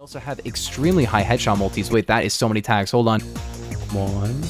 Also have extremely high headshot multis. Wait, that is so many tags. Hold on. Come on.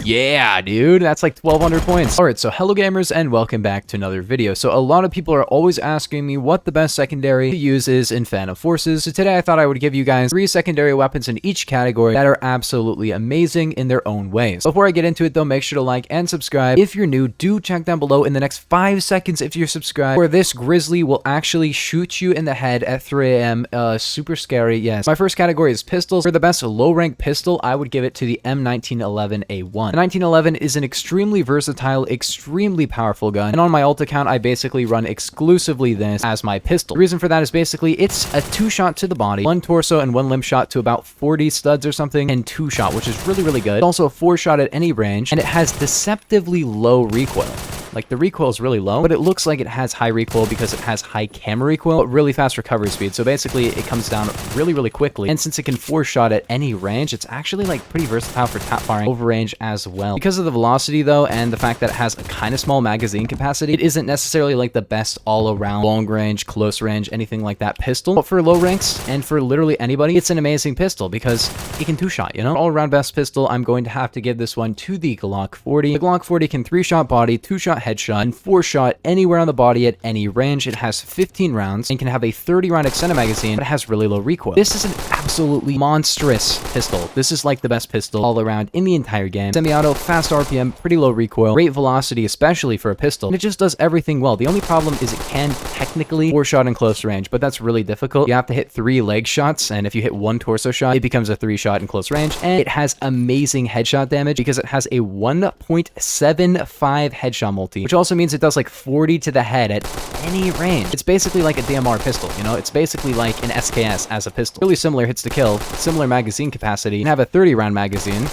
Yeah, dude, that's like 1,200 points. All right, so hello gamers and welcome back to another video. So a lot of people are always asking me what the best secondary to use is in Fan of Forces. So today I thought I would give you guys 3 secondary weapons in each category that are absolutely amazing in their own ways. Before I get into it though, make sure to like and subscribe. If you're new, do check down below in the next 5 seconds if you're subscribed, where this grizzly will actually shoot you in the head at 3 a.m. Super scary, yes. My first category is pistols. For the best low rank pistol, I would give it to the M1911A1. The 1911 is an extremely versatile, extremely powerful gun, and on my ult account, I basically run exclusively this as my pistol. The reason for that is basically it's a 2-shot to the body, 1 torso and 1 limb shot to about 40 studs or something, and 2-shot, which is really, really good. It's also a 4-shot at any range, and it has deceptively low recoil. Like, the recoil is really low, but it looks like it has high recoil because it has high camera recoil, but really fast recovery speed. So basically, it comes down really, really quickly. And since it can 4-shot at any range, it's actually, like, pretty versatile for tap firing over range as well. Because of the velocity, though, and the fact that it has a kind of small magazine capacity, it isn't necessarily, like, the best all-around long range, close range, anything like that pistol. But for low ranks, and for literally anybody, it's an amazing pistol because it can 2-shot, you know? All-around best pistol, I'm going to have to give this one to the Glock 40. The Glock 40 can 3-shot body, 2-shot headshot, and 4-shot anywhere on the body at any range. It has 15 rounds and can have a 30-round extended magazine, but it has really low recoil. This is an absolutely monstrous pistol. This is like the best pistol all around in the entire game. Semi-auto, fast RPM, pretty low recoil, great velocity, especially for a pistol, and it just does everything well. The only problem is it can technically 4-shot in close range, but that's really difficult. You have to hit 3 leg shots, and if you hit 1 torso shot, it becomes a 3-shot in close range, and it has amazing headshot damage because it has a 1.75 headshot multi, which also means it does like 40 to the head at any range. It's basically like a DMR pistol, you know? It's basically like an SKS as a pistol. Really similar hits to kill, similar magazine capacity, and have a 30-round magazine.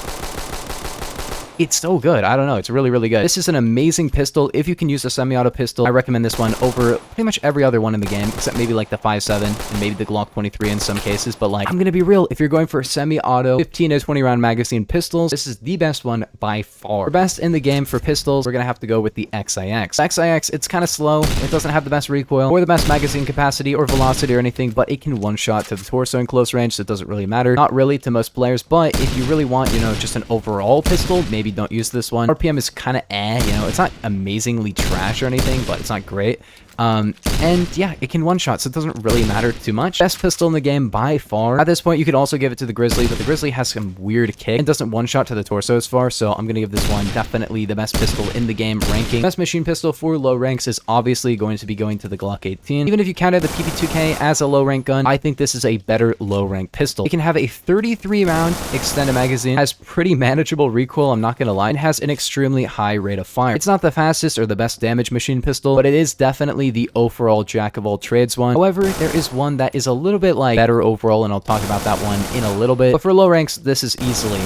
It's so good. I don't know. It's really, really good. This is an amazing pistol. If you can use a semi-auto pistol, I recommend this one over pretty much every other one in the game, except maybe like the 5.7 and maybe the Glock 23 in some cases. But like, I'm going to be real. If you're going for a semi-auto 15 to 20 round magazine pistols, this is the best one by far. For best in the game for pistols, we're going to have to go with the XIX. XIX, it's kind of slow. It doesn't have the best recoil or the best magazine capacity or velocity or anything, but it can 1-shot to the torso in close range, so it doesn't really matter. Not really to most players, but if you really want, you know, just an overall pistol, maybe don't use this one. RPM is kind of you know, it's not amazingly trash or anything, but it's not great. And yeah, it can 1-shot, so it doesn't really matter too much. Best pistol in the game by far. At this point, you could also give it to the Grizzly, but the Grizzly has some weird kick and doesn't 1-shot to the torso as far, so I'm gonna give this one definitely the best pistol in the game ranking. Best machine pistol for low ranks is obviously going to be going to the Glock 18. Even if you counted the PP2K as a low rank gun, I think this is a better low rank pistol. It can have a 33-round extended magazine, has pretty manageable recoil, I'm not gonna lie, and has an extremely high rate of fire. It's not the fastest or the best damage machine pistol, but it is definitely the overall jack of all trades one. However, there is one that is a little bit like better overall, and I'll talk about that one in a little bit. But for low ranks, this is easily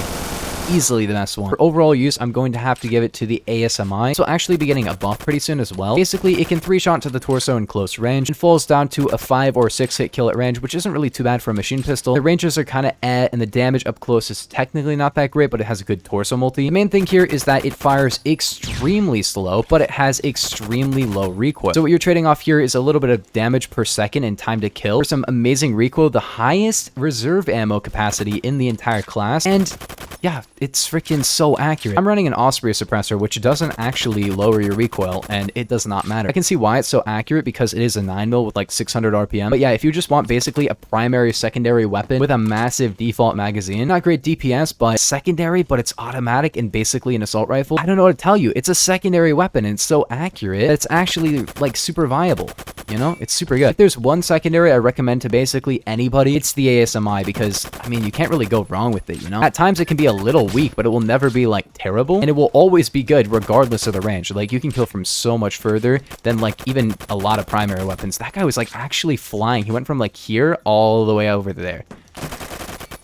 the best one. For overall use, I'm going to have to give it to the ASMI. So actually be getting a buff pretty soon as well. Basically, it can 3-shot to the torso in close range and falls down to a 5 or 6 hit kill at range, which isn't really too bad for a machine pistol. The ranges are kind of and the damage up close is technically not that great, but it has a good torso multi. The main thing here is that it fires extremely slow, but it has extremely low recoil. So what you're trading off here is a little bit of damage per second and time to kill for some amazing recoil, the highest reserve ammo capacity in the entire class, and yeah, it's freaking so accurate. I'm running an Osprey suppressor, which doesn't actually lower your recoil, and it does not matter. I can see why it's so accurate because it is a 9mm with like 600 RPM. But yeah, if you just want basically a primary secondary weapon with a massive default magazine, not great DPS, but secondary, but it's automatic and basically an assault rifle, I don't know what to tell you. It's a secondary weapon and it's so accurate that it's actually like super viable. You know, it's super good. If there's one secondary I recommend to basically anybody, it's the ASMI because, I mean, you can't really go wrong with it, you know? At times it can be a little weak, but it will never be like terrible, and it will always be good regardless of the range. Like, you can kill from so much further than like even a lot of primary weapons. That guy was like actually flying. He went from like here all the way over there.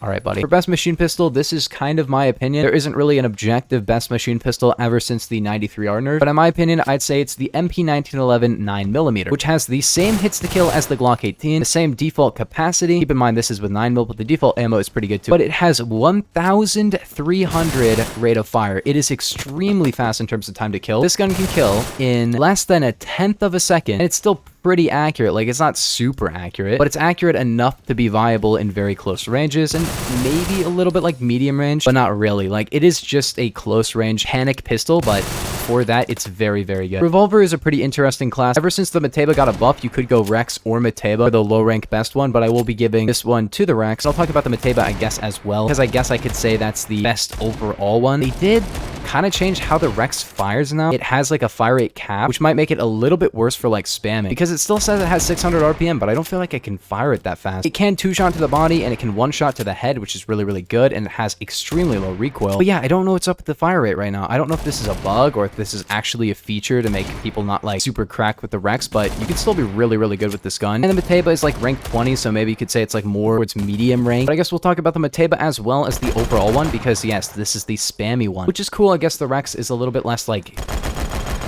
All right, buddy. For best machine pistol, this is kind of my opinion. There isn't really an objective best machine pistol ever since the 93R nerf, but in my opinion, I'd say it's the MP1911 9mm, which has the same hits to kill as the Glock 18, the same default capacity. Keep in mind, this is with 9mm, but the default ammo is pretty good too. But it has 1,300 rate of fire. It is extremely fast in terms of time to kill. This gun can kill in less than 1/10 of a second, and it's still pretty accurate. Like, it's not super accurate, but it's accurate enough to be viable in very close ranges, and maybe a little bit like medium range, but not really. Like, it is just a close range panic pistol, but for that, it's very, very good. Revolver is a pretty interesting class. Ever since the Mateba got a buff, you could go Rex or Mateba for the low rank best one, but I will be giving this one to the Rex. I'll talk about the Mateba, I guess, as well, because I guess I could say that's the best overall one. They did kind of change how the Rex fires now. It has like a fire rate cap, which might make it a little bit worse for like spamming, because it still says it has 600 RPM, but I don't feel like I can fire it that fast. It can 2-shot to the body, and it can 1-shot to the head, which is really, really good, and it has extremely low recoil. But yeah, I don't know what's up with the fire rate right now. I don't know if this is a bug or if this is actually a feature to make people not like super crack with the Rex, but you can still be really, really good with this gun. And the Mateba is like rank 20, so maybe you could say it's like more towards medium rank. But I guess we'll talk about the Mateba as well as the overall one, because yes, this is the spammy one, which is cool. I guess the Rex is a little bit less like,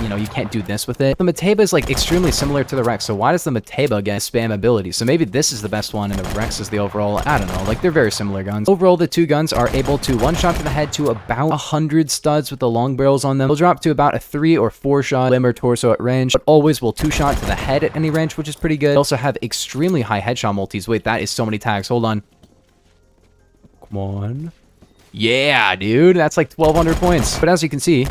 you know, you can't do this with it. The Mateba is like extremely similar to the Rex, so why does the Mateba get spam ability? So maybe this is the best one and the Rex is the overall. I don't know, like they're very similar guns. Overall, the two guns are able to 1-shot to the head to about 100 studs with the long barrels on them. They'll drop to about a 3 or 4-shot limb or torso at range, but always will 2-shot to the head at any range, which is pretty good. They also have extremely high headshot multis. Wait, that is so many tags. Hold on. Come on. Yeah, dude, that's like 1,200 points. But as you can see,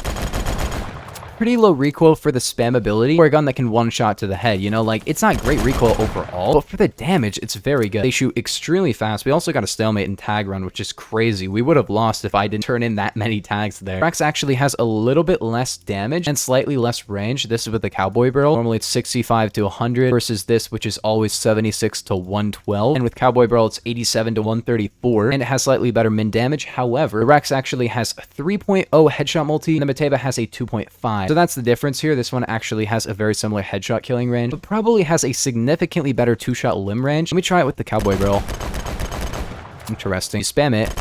pretty low recoil for the spam ability for a gun that can 1-shot to the head, you know, like it's not great recoil overall, but for the damage, it's very good. They shoot extremely fast. We also got a stalemate in tag run, which is crazy. We would have lost if I didn't turn in that many tags there. Rex actually has a little bit less damage and slightly less range. This is with the cowboy barrel. Normally it's 65 to 100 versus this, which is always 76 to 112. And with cowboy barrel, it's 87 to 134, and it has slightly better min damage. However, the Rex actually has 3.0 headshot multi, and the Mateba has a 2.5. So that's the difference here. This one actually has a very similar headshot killing range, but probably has a significantly better 2-shot limb range. Let me try it with the cowboy barrel. Interesting. Spam it.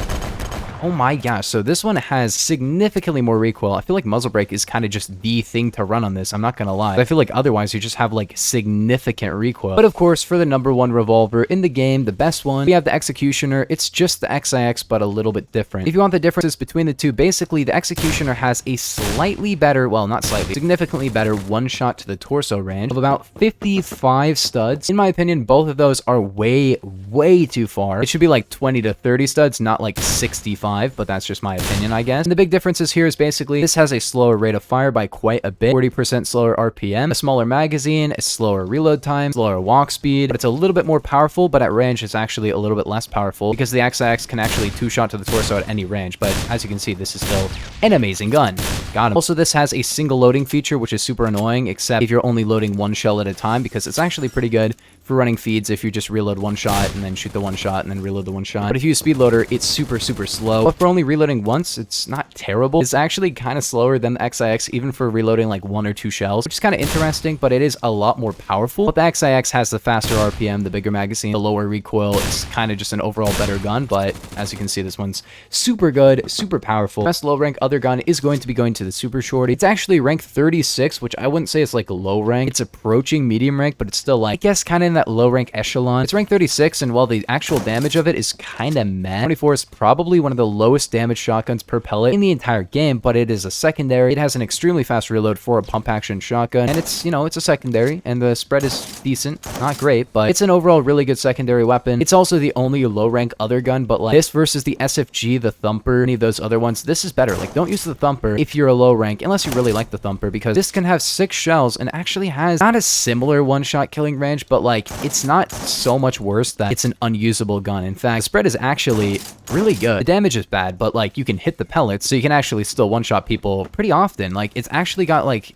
Oh my gosh, so this one has significantly more recoil. I feel like muzzle brake is kind of just the thing to run on this, I'm not gonna lie. I feel like otherwise you just have like significant recoil. But of course, for the #1 revolver in the game, the best one, we have the Executioner. It's just the XIX, but a little bit different. If you want the differences between the two, basically the Executioner has a slightly better, well, not slightly, significantly better 1-shot to the torso range of about 55 studs. In my opinion, both of those are way, way too far. It should be like 20 to 30 studs, not like 65. But that's just my opinion, I guess. And the big differences here is basically this has a slower rate of fire by quite a bit, 40% slower RPM, a smaller magazine, a slower reload time, slower walk speed, but it's a little bit more powerful, but at range it's actually a little bit less powerful because the XIX can actually 2-shot to the torso at any range. But as you can see, this is still an amazing gun. Got him. Also, this has a single loading feature, which is super annoying, except if you're only loading 1 shell at a time, because it's actually pretty good for running feeds if you just reload 1-shot and then shoot the 1-shot and then reload the 1-shot. But if you use speed loader, it's super, super slow. But for only reloading once, it's not terrible. It's actually kind of slower than the XIX, even for reloading like 1 or 2 shells, which is kind of interesting, but it is a lot more powerful. But the XIX has the faster RPM, the bigger magazine, the lower recoil. It's kind of just an overall better gun, but as you can see, this one's super good, super powerful. Best low rank other gun is going to be going to the Super Shorty. It's actually rank 36, which I wouldn't say is like low rank. It's approaching medium rank, but it's still like, I guess, kind of in that low rank echelon. It's rank 36, and while the actual damage of it is kind of meh, 24 is probably one of the lowest damage shotguns per pellet in the entire game, but it is a secondary. It has an extremely fast reload for a pump action shotgun, and it's, you know, it's a secondary, and the spread is decent. Not great, but it's an overall really good secondary weapon. It's also the only low rank other gun, but like this versus the SFG, the Thumper, any of those other ones, this is better. Like, don't use the Thumper if you're a low rank, unless you really like the Thumper, because this can have 6 shells and actually has not a similar 1-shot killing range, but like it's not so much worse that it's an unusable gun. In fact, the spread is actually really good. The damage is bad, but like you can hit the pellets, so you can actually still 1-shot people pretty often. Like, it's actually got like,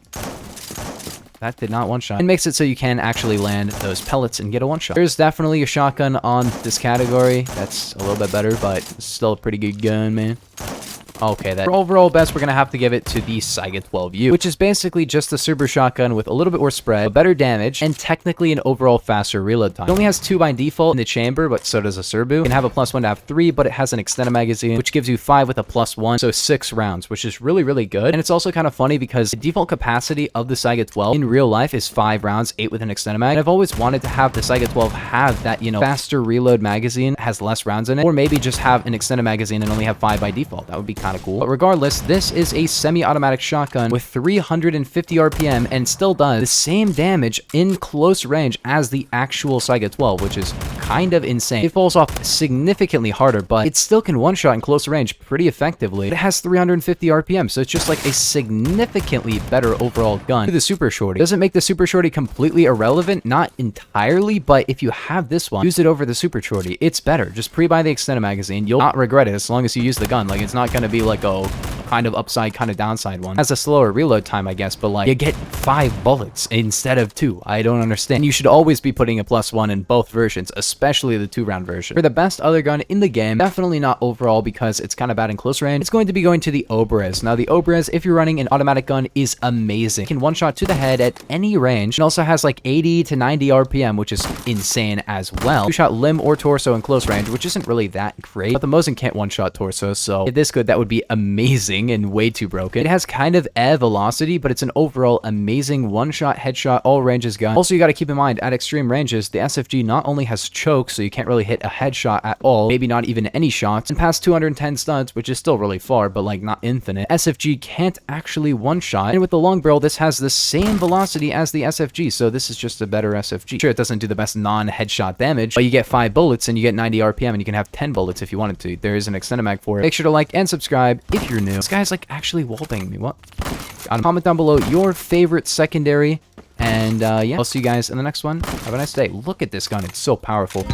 that did not 1-shot. It makes it so you can actually land those pellets and get a 1-shot. There's definitely a shotgun on this category that's a little bit better, but it's still a pretty good gun, man. Okay, that for overall best, we're gonna have to give it to the Saiga 12U, which is basically just a super shotgun with a little bit more spread, better damage, and technically an overall faster reload time. It only has 2 by default in the chamber, but so does a Serbu. You can have a +1 to have 3, but it has an extended magazine, which gives you 5 with a +1, so 6 rounds, which is really, really good. And it's also kind of funny because the default capacity of the Saiga 12 in real life is 5 rounds, 8 with an extended mag. And I've always wanted to have the Saiga 12 have that, you know, faster reload magazine, has less rounds in it, or maybe just have an extended magazine and only have 5 by default. That would be kind kind of cool. But regardless, this is a semi-automatic shotgun with 350 RPM and still does the same damage in close range as the actual Saiga 12, which is kind of insane. It falls off significantly harder, but it still can one-shot in close range pretty effectively. It has 350 RPM, so it's just like a significantly better overall gun to the Super Shorty. Doesn't make the Super Shorty completely irrelevant, not entirely, but if you have this one, use it over the Super Shorty. It's better. Just pre-buy the extended magazine. You'll not regret it as long as you use the gun. Like, it's not going to be like a kind of upside, kind of downside one. It has a slower reload time, I guess, but like, you get 5 bullets instead of 2. I don't understand. And you should always be putting a +1 in both versions, especially the 2-round version. For the best other gun in the game, definitely not overall because it's kind of bad in close range, it's going to be going to the Obrez. Now, the Obrez, if you're running an automatic gun, is amazing. It can one-shot to the head at any range, and also has like 80 to 90 RPM, which is insane as well. Two-shot limb or torso in close range, which isn't really that great, but the Mosin can't one-shot torso, so if this could, that would be amazing and way too broken. It has kind of air velocity, but it's an overall amazing one-shot, headshot, all ranges gun. Also, you got to keep in mind, at extreme ranges, the SFG not only has choke, so you can't really hit a headshot at all, maybe not even any shots, and past 210 studs, which is still really far, but like not infinite, SFG can't actually one-shot, and with the long barrel, this has the same velocity as the SFG, so this is just a better SFG. Sure, it doesn't do the best non-headshot damage, but you get 5 bullets and you get 90 RPM, and you can have 10 bullets if you wanted to. There is an extended mag for it. Make sure to like and subscribe if you're new. This guy's like actually wallbanging me. What? Comment down below your favorite secondary, and yeah, I'll see you guys in the next one. Have a nice day. Look at this gun. It's so powerful.